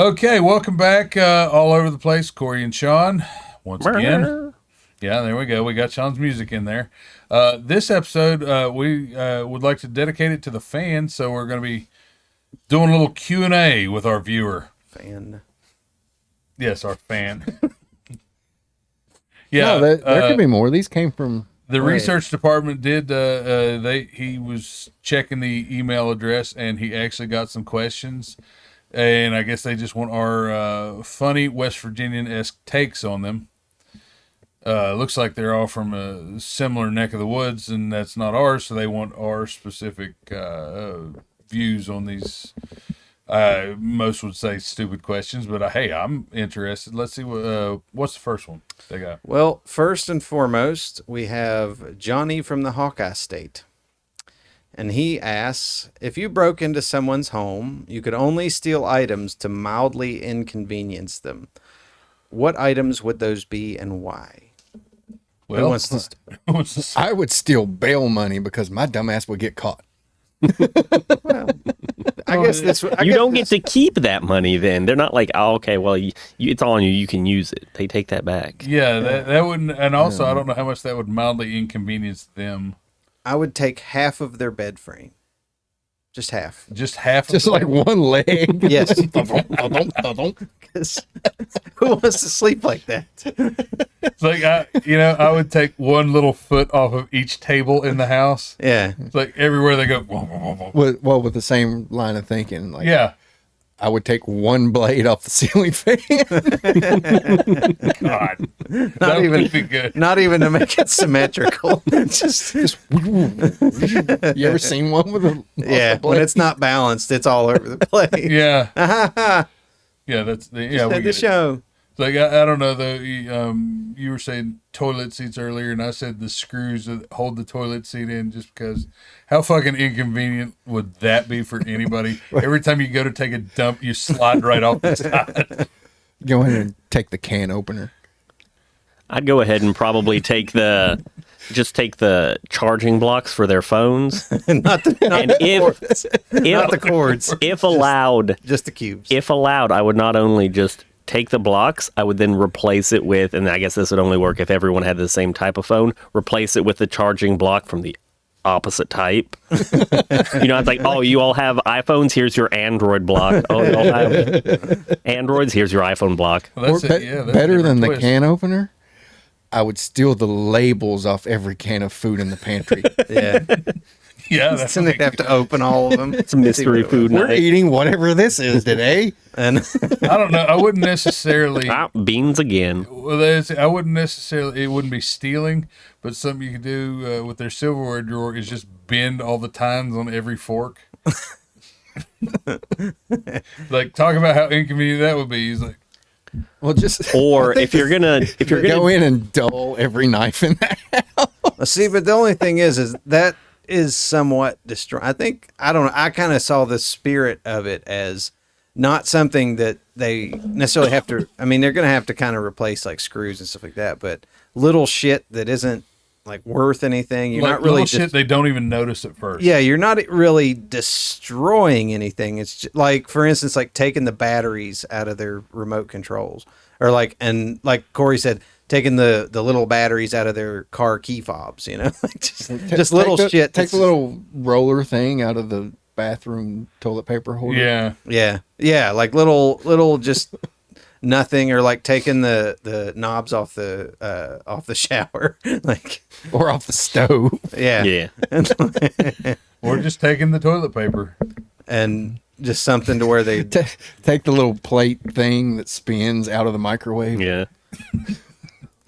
Okay, welcome back, all over the place, Corey and Sean, once again. Yeah, there we go. We got Sean's music in there. This episode, we would like to dedicate it to the fans, so we're going to be doing a little Q&A with our viewer. Fan. Yes, our fan. Yeah, no, there could be more. These came from the research department. Did he was checking the email address, and he actually got some questions. And I guess they just want our funny West Virginian-esque takes on them. Looks like they're all from a similar neck of the woods, and that's not ours, so they want our specific views on these, most would say stupid questions, but hey, I'm interested. Let's see, what's the first one they got? Well, first and foremost, we have Johnny from the Hawkeye State. And he asks, if you broke into someone's home, you could only steal items to mildly inconvenience them. What items would those be and why? Well, I would steal bail money because my dumbass would get caught. Well, I guess that's you don't get to keep that money then. They're not like, oh, okay, well, it's all on you. You can use it. They take that back. Yeah, that wouldn't, and also I don't know how much that would mildly inconvenience them. I would take half of their bed frame. Just half. Just half? Just like one leg? Yes. Because who wants to sleep like that? It's like, I would take one little foot off of each table in the house. Yeah. It's like everywhere they go. With the same line of thinking. Like, yeah. I would take one blade off the ceiling fan. God, not even to make it symmetrical. just you ever seen one with a when it's not balanced, it's all over the place. Yeah, yeah, that's the show. Like I don't know though. You were saying toilet seats earlier, and I said the screws that hold the toilet seat in. Just because, how fucking inconvenient would that be for anybody? Every time you go to take a dump, you slide right off the side. Go ahead and take the can opener. I'd go ahead and probably take the charging blocks for their phones. not the cords. If allowed, just the cubes. If allowed, I would not only just take the blocks, I would then replace it with, and I guess this would only work if everyone had the same type of phone, replace it with the charging block from the opposite type. It's like, oh, you all have iPhones, here's your Android block. Oh, you all have Androids, here's your iPhone block. Well, better than the can opener, I would steal the labels off every can of food in the pantry. Yeah. Yeah, that's and they have to open all of them. It's a mystery food night. We're eating whatever this is today. And I don't know. I wouldn't necessarily beans again. Well, I wouldn't necessarily. It wouldn't be stealing, but something you could do with their silverware drawer is just bend all the tines on every fork. Like, talk about how inconvenient that would be. He's like, well, just or if you're gonna go in and dull every knife in that house. See, but the only thing is that is somewhat destroy. I don't know. I kind of saw the spirit of it as not something that they necessarily have to. I mean, they're going to have to kind of replace like screws and stuff like that, but little shit that isn't like worth anything. You're not really shit they don't even notice at first. Yeah, you're not really destroying anything. It's just, like, for instance, like taking the batteries out of their remote controls, or like Corey said, taking the little batteries out of their car key fobs, just little shit. Take the little roller thing out of the bathroom toilet paper holder. Yeah. Like little just nothing, or like taking the knobs off the shower, like, or off the stove. Yeah. Or just taking the toilet paper and just something to where they take the little plate thing that spins out of the microwave. Yeah.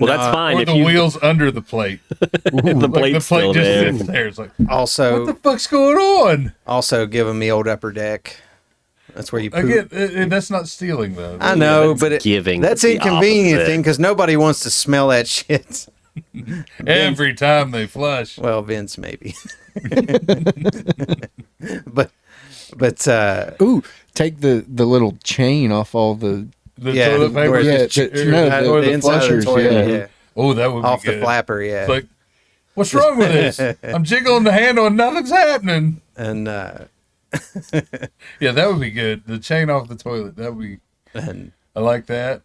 Well, that's fine. Or the wheels under the plate. The plate's still just there. sits there. It's like, also, what the fuck's going on? Also, give them the old upper deck. That's where you poop. Again, that's not stealing, though. I know, but that's inconveniencing because nobody wants to smell that shit. Every time they flush. Well, Vince, maybe. but take the little chain off all the toilet paper. Or the flushers. Yeah. Oh, that would be off good. The flapper. Yeah. It's like, what's wrong with this? I'm jiggling the handle and nothing's happening. And yeah, that would be good. The chain off the toilet. That would be and I like that.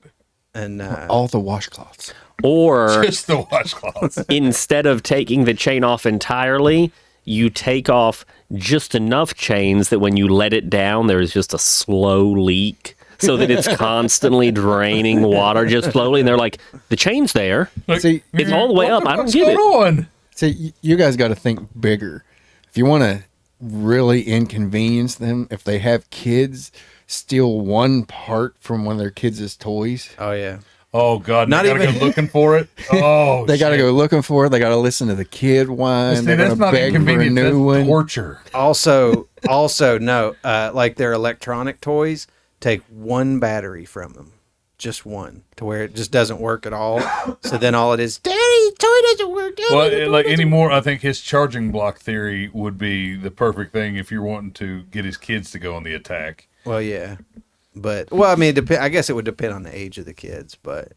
All the washcloths. Or Just the washcloths. instead of taking the chain off entirely, you take off just enough chains that when you let it down, there's just a slow leak so that it's constantly draining water just slowly. And they're like, the chain's there. Like, See, It's all the way what up. the I don't fuck's get it. going on? See, you guys got to think bigger. If you want to really inconvenience them, if they have kids, steal one part from one of their kids' toys. oh yeah, Oh God! Not They gotta even- go looking for it. Oh, They got to shit. go looking for it. They got to listen to the kid whine. See, They're that's going to not beg for a inconvenience. That's new one. torture. Also no, like their electronic toys, take one battery from them, just one, to where it just doesn't work at all. So then all it is, Daddy, toy doesn't work. Daddy, Well, the toy like doesn't anymore, I think his charging block theory would be the perfect thing if you're wanting to get his kids to go on the attack. Well, yeah, but I mean, I guess it would depend on the age of the kids, but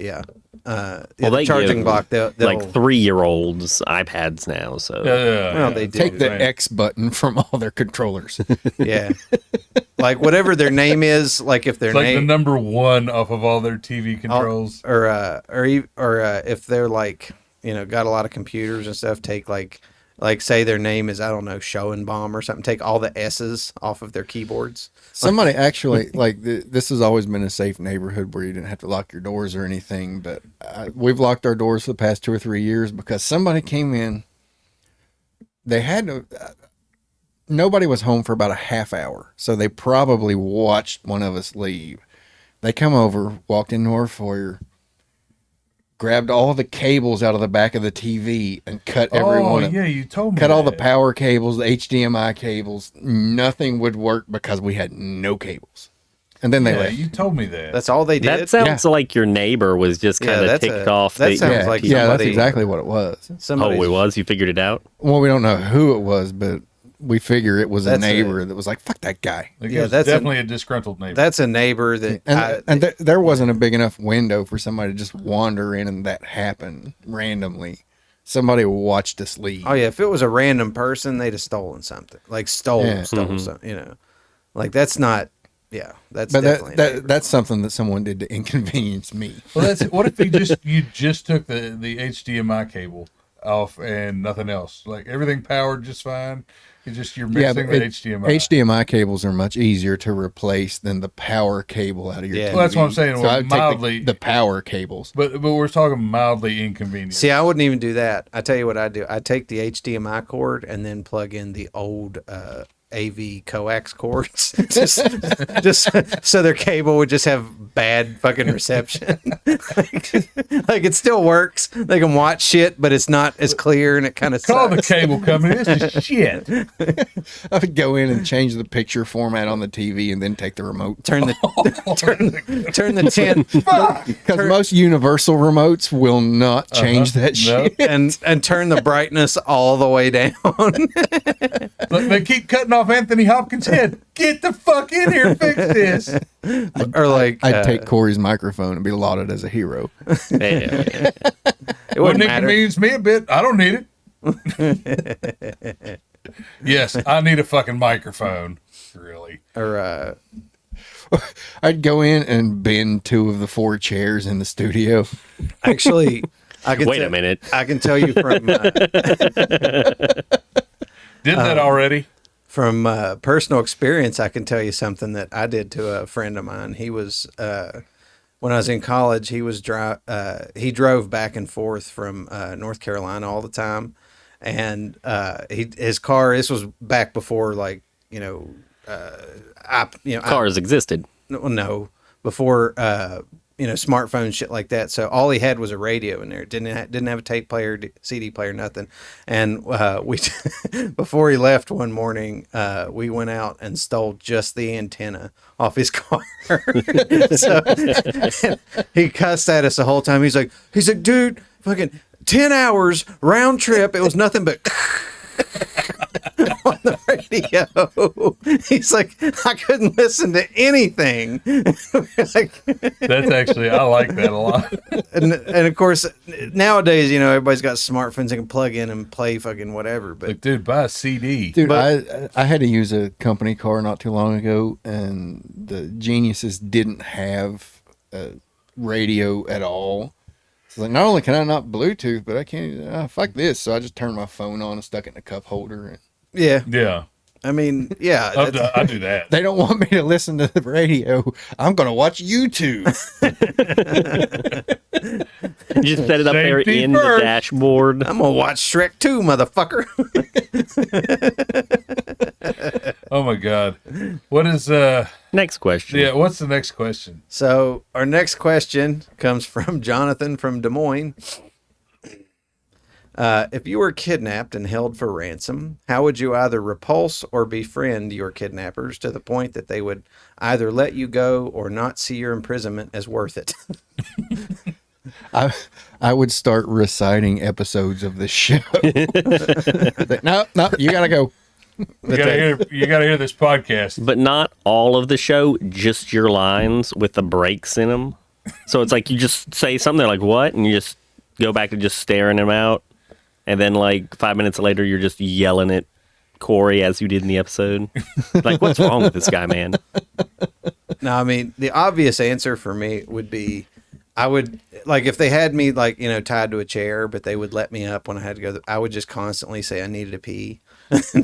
yeah, Well, the they charging give, block, they'll like 3-year-olds iPads now. So well, they do. Take the Right. X button from all their controllers. Yeah, like whatever their name is, like if their It's like the name number one off of all their TV controls. or if they're like got a lot of computers and stuff, take like say their name is, I don't know, Schoenbaum or something. Take all the S's off of their keyboards. Somebody actually, like, this has always been a safe neighborhood where you didn't have to lock your doors or anything, but we've locked our doors for the past 2 or 3 years because somebody came in. They had to, nobody was home for about a half hour, so they probably watched one of us leave. They come over, walked into our foyer, grabbed all the cables out of the back of the TV and cut every Oh one of yeah, you told me. cut all the that. power cables, the HDMI cables. Nothing would work because we had no cables. And then they Yeah, left. you told me that. That's all they did. that sounds like your neighbor was just Yeah, kind of that's ticked a- off. that sounds yeah, like yeah, that's somebody- exactly what it was. Oh, Somebody's- it was? You figured it out? Well, we don't know who it was, but we figure it was a That's neighbor that was like, "Fuck that guy." Like, Yeah, it was that's definitely a disgruntled neighbor. That's a neighbor that And there wasn't a big enough window for somebody to just wander in and that happen randomly. Somebody watched us leave. oh yeah, if it was a random person, they'd have stolen something. Like stole Yeah. something. Like that's not. Yeah, that's But definitely. a neighbor. that's something that someone did to inconvenience me. Well, that's what if you just took the HDMI cable off and nothing else, like everything powered just fine. It's just you're Yeah, missing but the HDMI. HDMI cables are much easier to replace than the power cable out of your Yeah. TV. Well, that's what I'm saying. So Well, I would take mildly, the power cables. but we're talking mildly inconvenient. See, I wouldn't even do that. I tell you what I do. I take the HDMI cord and then plug in the old AV coax cords, just so their cable would just have bad fucking reception. like it still works. They can watch shit, but it's not as clear and it kind of Call sucks. the cable company. This is shit. I would go in and change the picture format on the TV and then take the remote. Turn the turn the tent Because most universal remotes will not change that No. shit. and turn the brightness all the way down. Look, they keep cutting off Anthony Hopkins' head. Get the fuck in here and fix this. Or like I'd take Corey's microphone and be lauded as a hero. Yeah. it Wouldn't wouldn't matter. inconvenience me a bit. I don't need it. Yes, I need a fucking microphone. Really. Or I'd go in and bend 2 of the 4 chairs in the studio. actually, I can Wait a minute. I can tell you from Did that already? from personal experience. I can tell you something that I did to a friend of mine. He was when I was in college. He was he drove back and forth from North Carolina all the time, and his car. This was back before Cars existed. no, before smartphones, shit like that. So all he had was a radio in there. Didn't have a tape player, CD player, nothing. And we before he left one morning, we went out and stole just the antenna off his car. So he cussed at us the whole time. He's like, dude, fucking 10 hours round trip. It was nothing but on the radio. radio. He's like, I couldn't listen to anything. Like, That's actually, I like that a lot. and of course, nowadays, you know, everybody's got smartphones they can plug in and play fucking whatever. But Like, dude, buy a CD. Dude, But- I had to use a company car not too long ago, and the Geniuses didn't have a radio at all. So like, not only can I not Bluetooth, but I can't. Fuck this! So I just turned my phone on and stuck it in a cup holder. And yeah, Yeah. I mean, yeah, I do that. they don't want me to listen to the radio. I'm gonna watch YouTube. You just set it up there Safety in first. the dashboard. I'm gonna watch Shrek 2, motherfucker. Oh my God. What is, Next question. yeah, what's the next question? So our next question comes from Jonathan from Des Moines. If you were kidnapped and held for ransom, how would you either repulse or befriend your kidnappers to the point that they would either let you go or not see your imprisonment as worth it? I would start reciting episodes of the show. No, you gotta go. You gotta hear this podcast. But not all of the show, just your lines with the breaks in them. So it's like you just say something, they're like, what? And you just go back to just staring them out. And then, like, 5 minutes later, you're just yelling at Corey as you did in the episode. Like, what's wrong with this guy, man? No, I mean, the obvious answer for me would be I would, like, if they had me, like, you know, tied to a chair, but they would let me up when I had to go, I would just constantly say I needed to pee.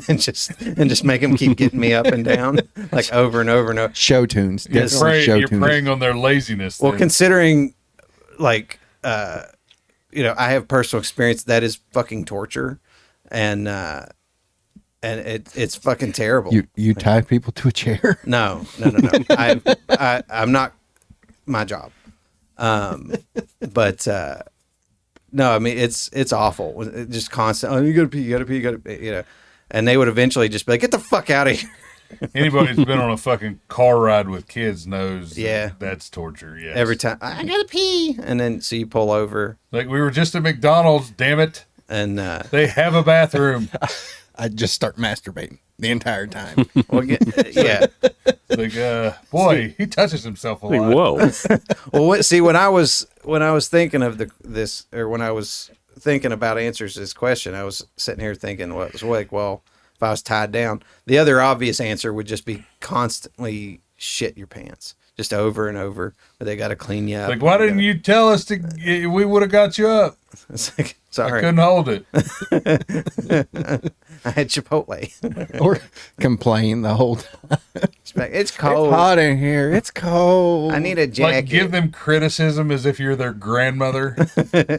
and just make them keep getting me up and down, like over and over and over. Show tunes. Yes. Definitely show You're tunes. preying on their laziness. Well, then. considering, like, you know, I have personal experience that is fucking torture, and it's fucking terrible. You tie people to a chair. No. I'm not my job. But no, I mean it's awful. It just constant. Oh, you gotta pee. You gotta pee. You gotta pee. You know, and they would eventually just be like, "Get the fuck out of here." Anybody who's been on a fucking car ride with kids knows Yeah. that's torture. Yes. Every time I gotta pee, and then so you pull over, Like, we were just at McDonald's, damn it. and They have a bathroom. I'd just start masturbating the entire time. we'll get yeah. Like, boy, he touches himself a Like, lot. whoa. Well, see, when I was thinking of this, or when I was thinking about answers to this question, I was sitting here thinking, well, it was like, well, if I was tied down, the other obvious answer would just be constantly shit your pants, just over and over. But they got to clean you up. Like, why didn't you tell us to? We would have got you up. It's like, I sorry, couldn't hold it. I had Chipotle. Or complain the whole time. It's It's cold. hot in here. It's cold. I need a jacket. Like, give them criticism as if you're their grandmother.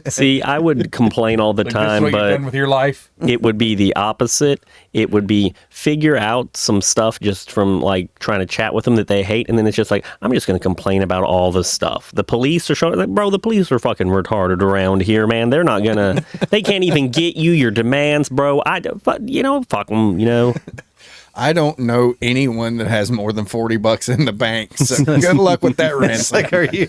See, I would complain all the Like, this is time, what you've but done with your life. it would be the opposite. It would be figure out some stuff just from like trying to chat with them that they hate, and then it's just like I'm just going to complain about all this stuff. The police are showing, like, bro, the police are fucking retarded around here, man. They're not gonna, they can't even get you your demands, bro. Fuck them, you know. I don't know anyone that has more than $40 in the bank. So good luck with that It's ransom. like, are you?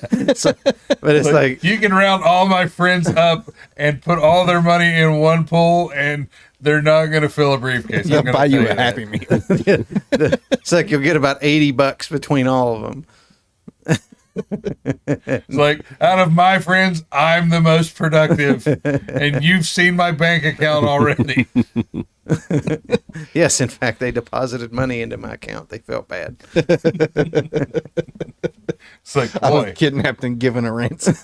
But it's like, You can round all my friends up and put all their money in one pool, and they're not going to fill a briefcase. They'll I'm gonna buy you tell a that. Happy Meal. it's like you'll get about $80 between all of them. It's like, out of my friends, I'm the most productive, and you've seen my bank account already. Yes, in fact, they deposited money into my account. They felt bad. It's like, I was boy, kidnapped and given a ransom.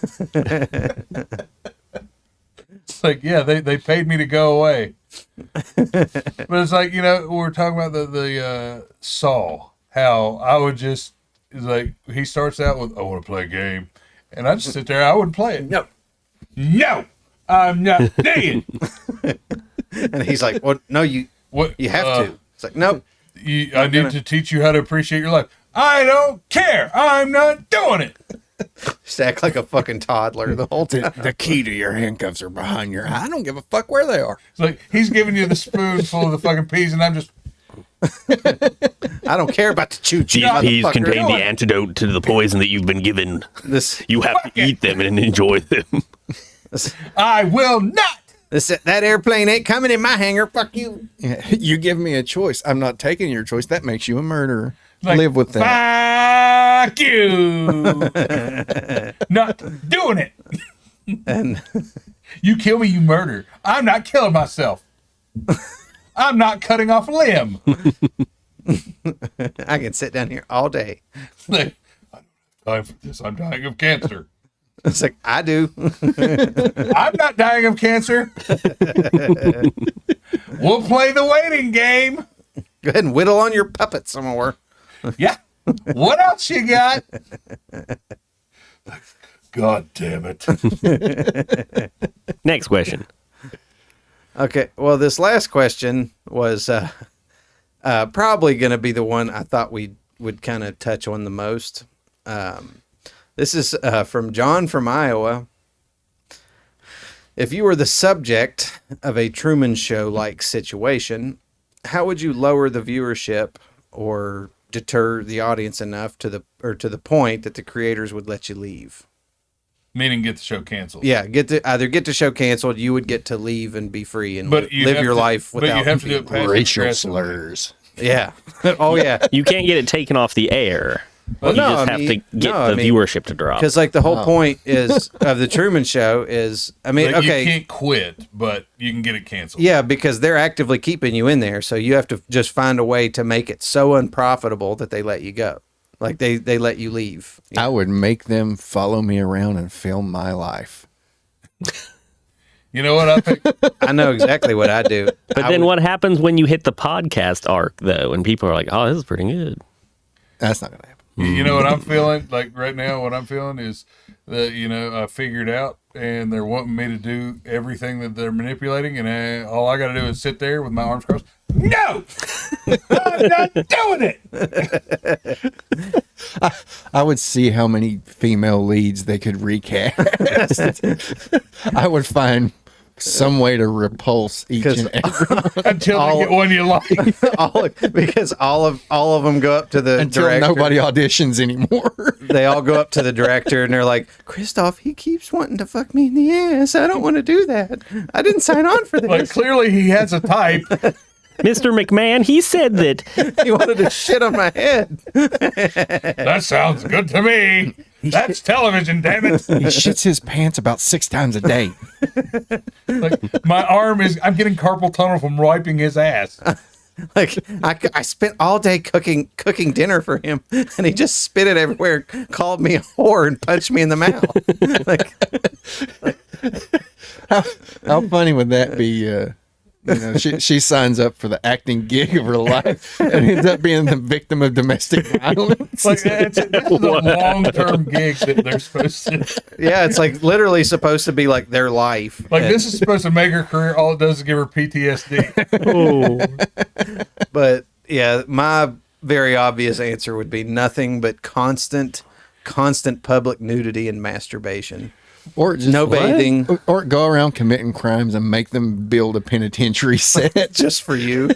it's like, yeah, they paid me to go away. But it's like, you know, we're talking about the Saul, how I would just, it's like, he starts out with, I want to play a game. And I just sit there, I wouldn't play it. No, I'm not playing. And he's like, "Well, no, you What have to." It's like, "Nope." I need to teach you how to appreciate your life. I don't care. I'm not doing it. Just act like a fucking toddler the whole time. The key to your handcuffs are behind your eye. I don't give a fuck where they are. It's like he's giving you the spoonful of the fucking peas, and I'm just, I don't care about the choo-choo. These peas motherfucker. contain the antidote to the poison that you've been given. This. You have to eat them and enjoy them. I will not. That airplane ain't coming in my hangar. Fuck you. Yeah, you give me a choice. I'm not taking your choice. That makes you a murderer. Like, Live with that. Fuck you. Not doing it. And You kill me, you murder. I'm not killing myself. I'm not cutting off a limb. I can sit down here all day. Like, I don't have time for this. I'm dying of cancer. It's like, I do. I'm not dying of cancer. We'll play the waiting game. Go ahead and whittle on your puppet some more. Yeah. What else you got? God damn it. Next question. Okay. Well, this last question was probably going to be the one I thought we would kind of touch on the most. This is from John from Iowa. If you were the subject of a Truman Show like situation, how would you lower the viewership or deter the audience enough to the point that the creators would let you leave? Meaning get the show canceled. Yeah, either get the show canceled, you would get to leave and be free and But you live have your to- life but you without have to do it people. passive Racial aggressively. slurs. Yeah. Oh yeah. You can't get it taken off the air. Well, You no, just I have mean- to get no, I the mean, viewership to drop. Because like the whole point is of the Truman Show is, I mean, Like, okay, you can't quit, but you can get it canceled. yeah, because they're actively keeping you in there, so you have to just find a way to make it so unprofitable that they let you go, like they let you leave. I would make them follow me around and film my life. You know what I think? I know exactly what I do. But then what happens when you hit the podcast arc, though, and people are like, oh, this is pretty good? That's not going to happen. You know what I'm feeling? Like right now, what I'm feeling is that, I figured out and they're wanting me to do everything that they're manipulating. And all I got to do is sit there with my arms crossed. No! I'm not doing it! I would see how many female leads they could recast. I would find some way to repulse each 'Cause- and every Until All- they get one you like. because all of them go up to the until director. nobody auditions anymore. They all go up to the director and they're like, Christoph, he keeps wanting to fuck me in the ass. I don't want to do that. I didn't sign on for Like, this. clearly he has a type. Mr. McMahon, he said that He wanted to shit on my head. That sounds good to me. That's television, damn it. He shits his pants about 6 times a day. Like, my arm is, I'm getting carpal tunnel from wiping his ass. Like I spent all day cooking dinner for him, and he just spit it everywhere, called me a whore, and punched me in the mouth. How funny would that be? She signs up for the acting gig of her life and ends up being the victim of domestic violence. Like, this is a long-term gig that they're supposed to. Yeah, it's like literally supposed to be like their life. Like, And- this is supposed to make her career. All it does is give her PTSD. But yeah, my very obvious answer would be nothing but constant public nudity and masturbation. Or just No bathing. or go around committing crimes and make them build a penitentiary set. Just for you.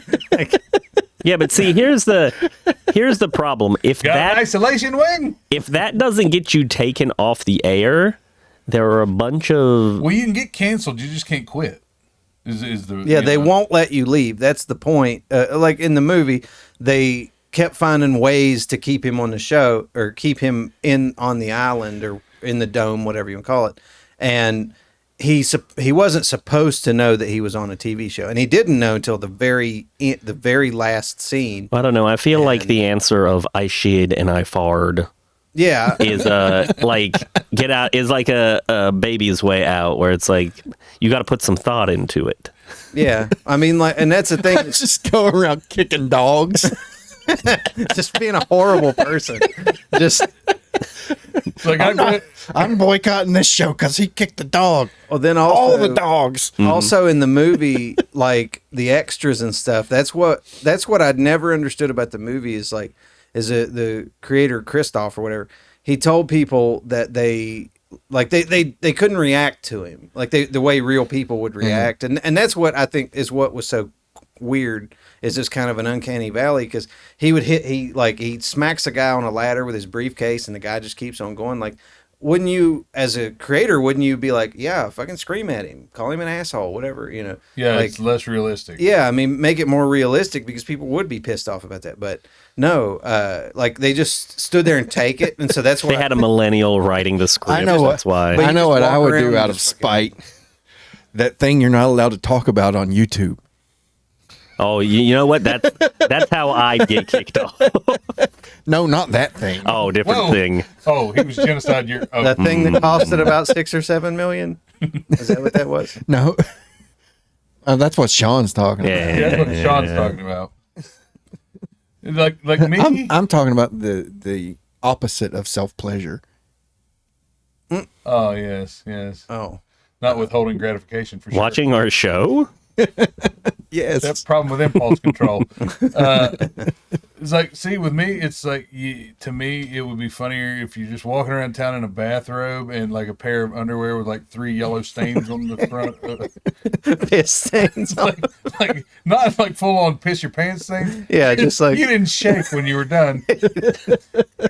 Yeah, but see, here's the problem. If Got an that isolation wing? if that doesn't get you taken off the air, there are a bunch of Well, you can get canceled. You just can't quit. Is the Yeah, they won't let you leave. That's the point. Like in the movie, they kept finding ways to keep him on the show or keep him on the island or in the dome, whatever you want to call it. And he wasn't supposed to know that he was on a TV show, and he didn't know until the very last scene. I don't know. I feel like the answer of I shid and I farted Yeah, is like get out is like a baby's way out, where it's like you got to put some thought into it. yeah. I mean, like, and that's the thing. Just go around kicking dogs. Just being a horrible person. Just Like, I'm boycotting this show because he kicked the dog. well, then also All the dogs. Also in the movie, like the extras and stuff, that's what I'd never understood about the movie is like, the creator Christoph or whatever, he told people that they couldn't react to him like the way real people would react, and that's what I think is what was so weird, is this kind of an uncanny valley, because he smacks a guy on a ladder with his briefcase and the guy just keeps on going. Like, wouldn't you, as a creator, wouldn't you be like, yeah, fucking scream at him, call him an asshole, whatever, you know? Yeah, like, it's less realistic. yeah, I mean, make it more realistic because people would be pissed off about that. But no, like they just stood there and take it, and so that's why They had a millennial writing the script. I know what, That's why. But I you know just what I walk would around do and out of just fucking- spite. That thing you're not allowed to talk about on YouTube. Oh, you know what? That's how I get kicked off. No, not that thing. Oh, different Whoa. thing. Oh, he was genocide. You're oh, the thing that costed about 6 or 7 million. Is that what that was? No. That's what Sean's talking about. Yeah, yeah, that's what Sean's talking about. Like me. I'm talking about the opposite of self-pleasure. Oh yes, yes. Oh, Not withholding gratification for sure. Watching our show? Yes. That problem with impulse control. It's like, see, with me, it's like, to me, it would be funnier if you're just walking around town in a bathrobe and like a pair of underwear with like 3 yellow stains on the front. piss stains. Like not like full on piss your pants stains. Yeah, just like You didn't shake when you were done.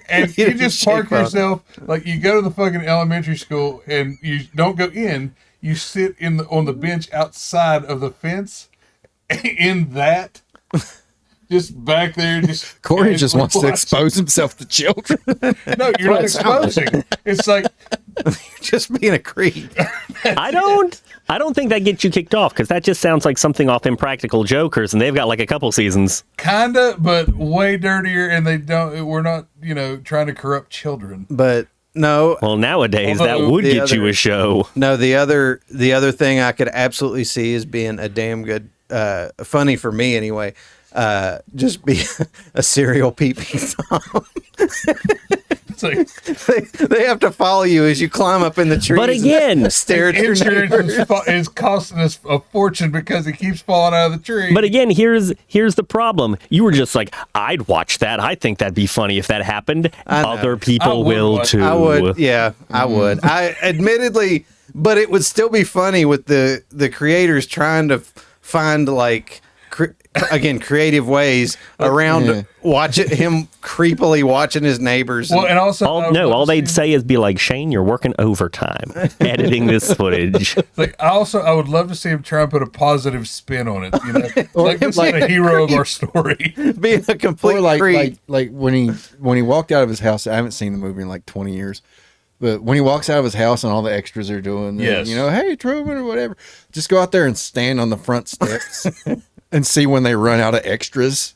And You you didn't just shake, park bro. yourself, like you go to the fucking elementary school and you don't go in, you sit on the bench outside of the fence in that. Just back there, just Corey just wants to watch. expose himself to children. No, you're not exposing. It's like just being a creep. I don't think that gets you kicked off because that just sounds like something off Impractical Jokers, and they've got like a couple seasons. kinda, but way dirtier, and they don't. We're not, trying to corrupt children. But no, Well, nowadays that Although would the get you other- a show. no. The other thing I could absolutely see as being a damn good, funny for me anyway. Just be a serial pee-pee Tom. It's like they have to follow you as you climb up in the trees. But again, and stare at your insurance neighbors. is costing us a fortune because he keeps falling out of the tree. But again, here's the problem. You were just like, I'd watch that. I think that'd be funny if that happened. I know. Other I people would will watch- too. I would, yeah, I would. I admittedly, but it would still be funny with the creators trying to find like creative ways around Yeah. him creepily watching his neighbors. well, and also, I would love All to they'd see- say is be like, Shane, you're working overtime editing this footage. Like, I would love to see him try and put a positive spin on it. Like this like is the hero of our story. being a complete Or like, creep. like when he walked out of his house. I haven't seen the movie in like 20 years. But when he walks out of his house and all the extras are doing, Yes. Hey, Truman or whatever, just go out there and stand on the front steps and see when they run out of extras,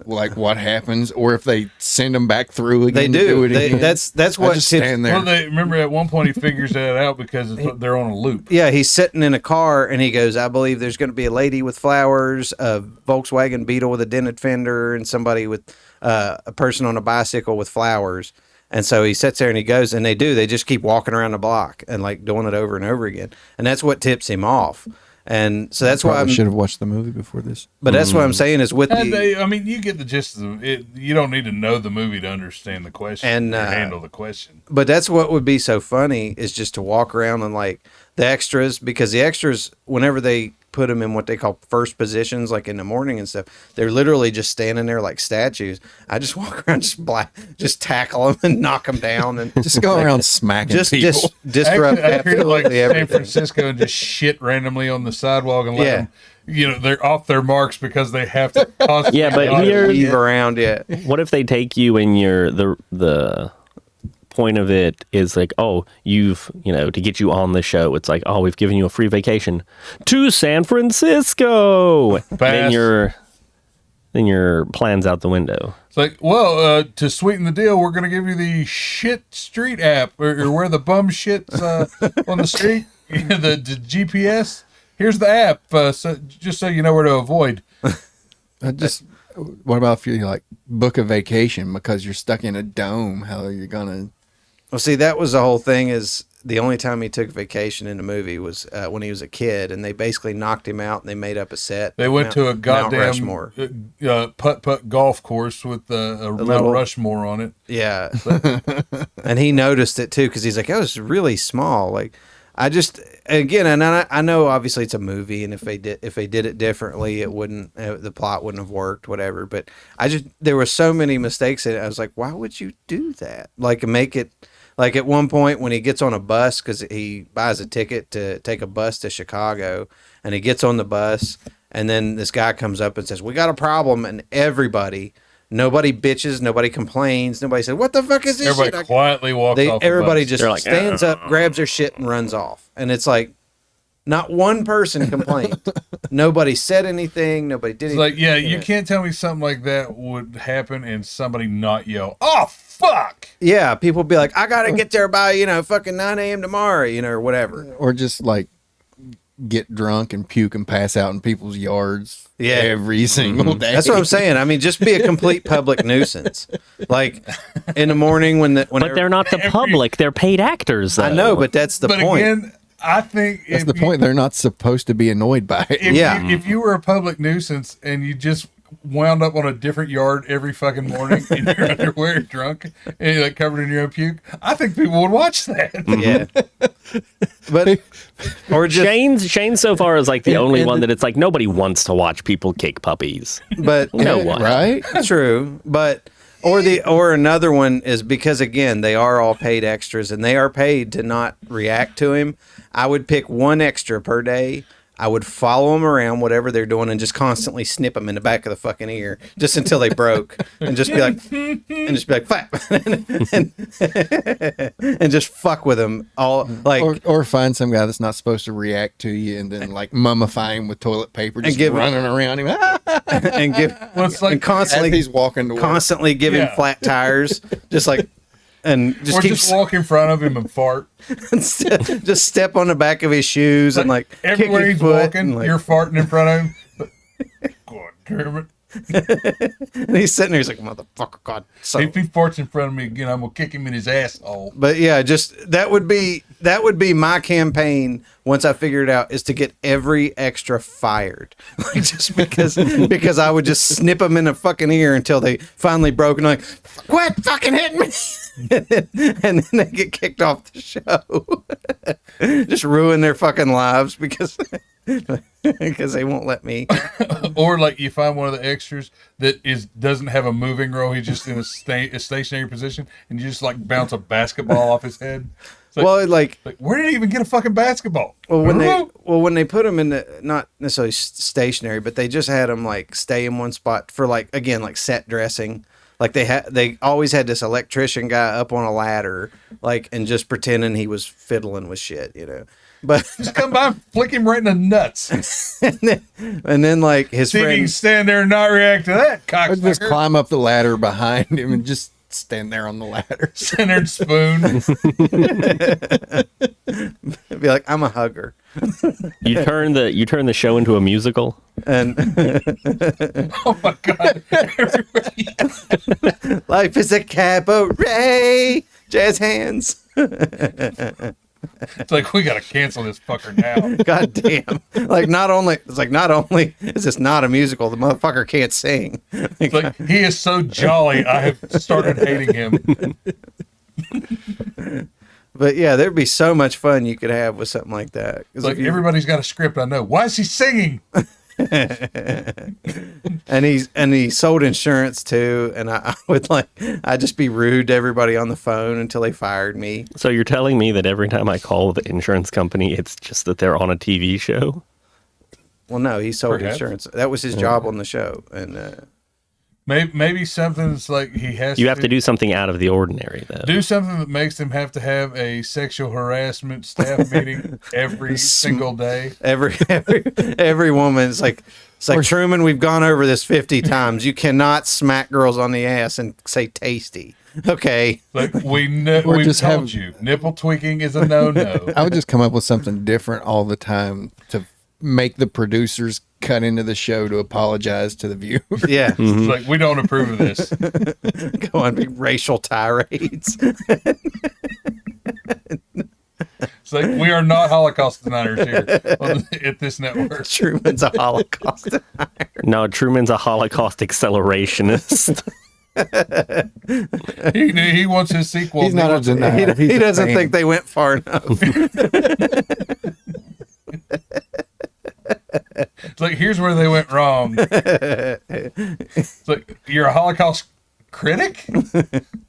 like what happens, or if they send them back through They again. to do. it again. That's I what just tips- stand there. Well, they remember at one point he figures that out because they're on a loop. Yeah, he's sitting in a car and he goes, I believe there's going to be a lady with flowers, a Volkswagen Beetle with a dented fender, and somebody with a person on a bicycle with flowers. And so he sits there and he goes, and they just keep walking around the block and like doing it over and over again. And that's what tips him off. And so that's why Probably should have watched the movie before this. but that's what I'm saying is with And the, you get the gist of it. You don't need to know the movie to understand the question And, or handle the question. but that's what would be so funny is just to walk around and like the extras, because the extras, whenever they put them in what they call first positions, like in the morning and stuff, they're literally just standing there like statues. I just walk around, just tackle them and knock them down and Just go around smacking people. disrupt I could like absolutely San everything. Francisco and just shit randomly on the sidewalk and let Yeah. them, they're off their marks because they have to constantly. Yeah, but dodge. here- Weave around, yeah. What if they take you and the point of it is like, oh, you've, to get you on the show, it's like, oh, we've given you a free vacation to San Francisco. Pass. Then your plan's out the window. It's like, well, to sweeten the deal, we're going to give you the shit street app or where the bum shit's on the street, the GPS. Here's the app, just so you know where to avoid. What about if you like book a vacation because you're stuck in a dome? How are you gonna? Well, see, that was the whole thing. Is the only time he took vacation in the movie was when he was a kid, and they basically knocked him out and they made up a set. They went to a Mount goddamn Rushmore. putt golf course with a Mount little- Rushmore on it. Yeah, and he noticed it too because he's like, "Oh, it's really small." Like, I just again, and I know obviously it's a movie, and if they did it differently, it wouldn't the plot wouldn't have worked, whatever. But there were so many mistakes in it. I was like, why would you do that? Like, make it Like at one point when he gets on a bus, because he buys a ticket to take a bus to Chicago, and he gets on the bus, and then this guy comes up and says, "We got a problem," and nobody bitches, nobody complains, nobody said, "What the fuck is this Everybody shit?" quietly walks off. the Everybody bus. just They're like, stands up, grabs their shit, and runs off. And it's like, not one person complained. Nobody said anything. Nobody did It's anything. like, yeah, you can't tell me something like that would happen and somebody not yell, "Oh fuck!" Yeah, people be like, "I gotta get there by fucking 9 a.m. tomorrow," or whatever. Or just like get drunk and puke and pass out in people's yards Yeah. every single day. That's what I'm saying. I mean, just be a complete public nuisance. Like in the morning But they're not the public; they're paid actors. Though. I know, but that's the But point. again, I think That's if the point. They're not supposed to be annoyed by it. If Yeah. if you were a public nuisance and you just wound up on a different yard every fucking morning in your underwear, drunk, and you're like covered in your own puke, I think people would watch that. Yeah. But or just Shane so far is like the And- only and one the- that it's like nobody wants to watch people kick puppies. but No one. Right? True, but or another one is because again they are all paid extras and they are paid to not react to him. I would pick one extra per day. I would follow them around, whatever they're doing, and just constantly snip them in the back of the fucking ear, just until they broke, and just be like, flap, and just fuck with them all, like, Or find some guy that's not supposed to react to you and then like mummify him with toilet paper, just give him- running around him. and give, Well, it's like and constantly, As he's walking to work. constantly give him Yeah. flat tires, just like, and just or keep just walk in front of him and fart. just step on the back of his shoes and like Everywhere kick his he's foot walking, and, like, you're farting in front of him. But, God damn it. and he's sitting there. He's like, "Motherfucker, God." So, If he farts in front of me again, I'm gonna kick him in his asshole. but yeah, just that would be my campaign once I figure it out is to get every extra fired, like just because I would just snip them in the fucking ear until they finally broke and like, quit fucking hitting me. And then they get kicked off the show. Just ruin their fucking lives because they won't let me. Or like you find one of the extras that doesn't have a moving role. He's just in a stationary position, and you just like bounce a basketball off his head. It's like, Well, like where did he even get a fucking basketball? when they put them in the not necessarily stationary, but they just had them like stay in one spot for like again like set dressing. Like they always had this electrician guy up on a ladder, like and just pretending he was fiddling with shit, But Just come by and flick him right in the nuts. and then like his See if you can friend, stand there and not react to that Or just cocksucker. climb up the ladder behind him and just stand there on the ladder. Centered spoon. be like, "I'm a hugger," You turn the show into a musical. and Oh my god. life is a cabaret, jazz hands. It's like we gotta cancel this fucker now. God damn! Not only is this not a musical, the motherfucker can't sing. It's like he is so jolly. I have started hating him. But yeah, there'd be so much fun you could have with something like that. 'Cause It's like if you- everybody's got a script. I know. Why is he singing? and he sold insurance too, and I would I'd just be rude to everybody on the phone until they fired me. So you're telling me that every time I call the insurance company, it's just that they're on a TV show? Well, no, he sold Perhaps. insurance. That was his job on the show, and Maybe something's like he has. You have to do something out of the ordinary, though. do something that makes him have to have a sexual harassment staff meeting every single day. every woman is like. It's like Truman. We've gone over this 50 times. You cannot smack girls on the ass and say tasty. Okay. Like we've just told have- you, nipple tweaking is a no-no. I would just come up with something different all the time to make the producers cut into the show to apologize to the viewers. Yeah. It's like we don't approve of this. Go on, be racial tirades. It's like we are not Holocaust deniers here at this network. Truman's a Holocaust. No, Truman's a Holocaust accelerationist. He wants his sequel. He's not a denier. He's He a doesn't fan. think they went far enough. It's like here's where they went wrong. It's like you're a Holocaust critic.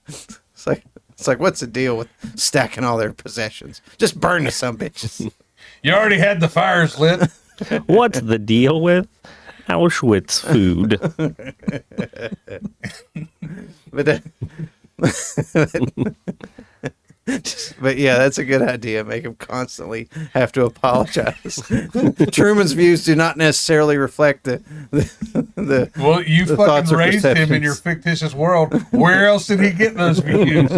It's like It's like, what's the deal with stacking all their possessions? Just burn the some bitches. You already had the fires lit. What's the deal with Auschwitz food? But but yeah, that's a good idea. Make him constantly have to apologize. Truman's views do not necessarily reflect the Well, you the thoughts fucking or raised him in your perceptions. fictitious world. Where else did he get those views?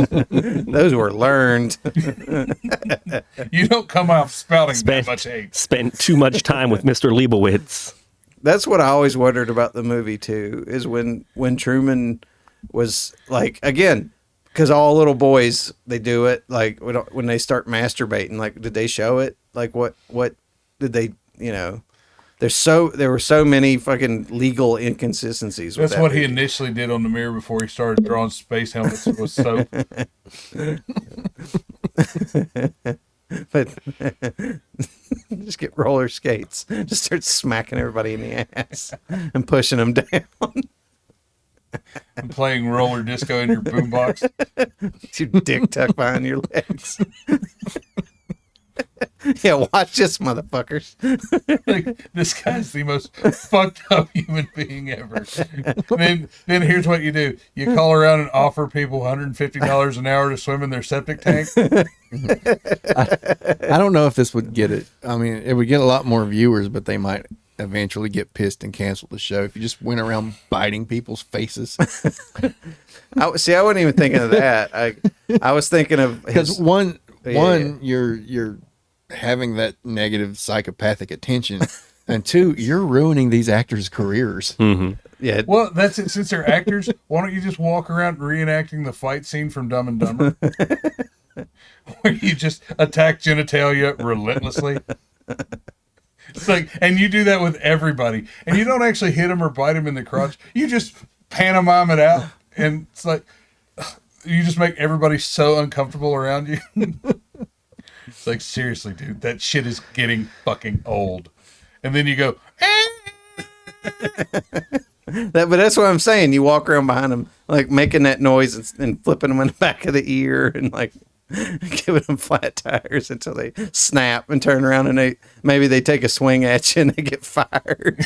Those were learned. You don't come off spouting that Spent, much hate. spent too much time with Mr. Leibowitz. That's what I always wondered about the movie too. Is when Truman was like, again, because all little boys, they do it. Like when they start masturbating, like, did they show it? Like what did they? You know, there were so many fucking legal inconsistencies. With That's that what he movie. initially did on the mirror before he started drawing space helmets with soap. But just get roller skates. Just start smacking everybody in the ass and pushing them down. And playing roller disco in your boombox. Your dick tucked behind your legs. Yeah, watch this, motherfuckers. Like, this guy's the most fucked up human being ever. Then here's what you do: you call around and offer people $150 an hour to swim in their septic tank. I don't know if this would get it. I mean, it would get a lot more viewers, but they might eventually get pissed and cancel the show if you just went around biting people's faces. I wasn't even thinking of that. I was thinking of Because his, one, Yeah. you're having that negative psychopathic attention, and two, you're ruining these actors' careers. yeah. Well, that's it. Since they're actors, why don't you just walk around reenacting the fight scene from Dumb and Dumber, where you just attack genitalia relentlessly? It's like, and you do that with everybody, and you don't actually hit them or bite them in the crotch. You just pantomime it out, and it's like you just make everybody so uncomfortable around you. It's like, seriously, dude, that shit is getting fucking old. And then you go, But that's what I'm saying. You walk around behind them, like making that noise and flipping them in the back of the ear and like giving them flat tires until they snap and turn around and maybe they take a swing at you and they get fired.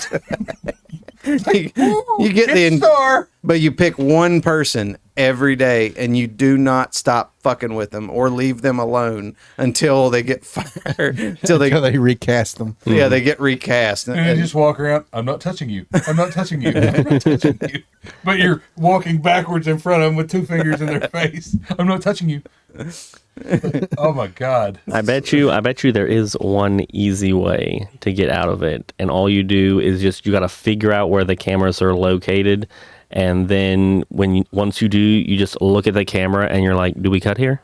you get the star. but you pick one person every day and you do not stop fucking with them or leave them alone until they get fired. Until Until they recast them. yeah, they get recast. And you just walk around, I'm not touching you. I'm not touching you. I'm not touching you. But you're walking backwards in front of them with two fingers in their face. I'm not touching you. Like, oh my God. I bet you there is one easy way to get out of it. And all you do is you got to figure out where the cameras are located. And then once you do, you just look at the camera and you're like, do we cut here?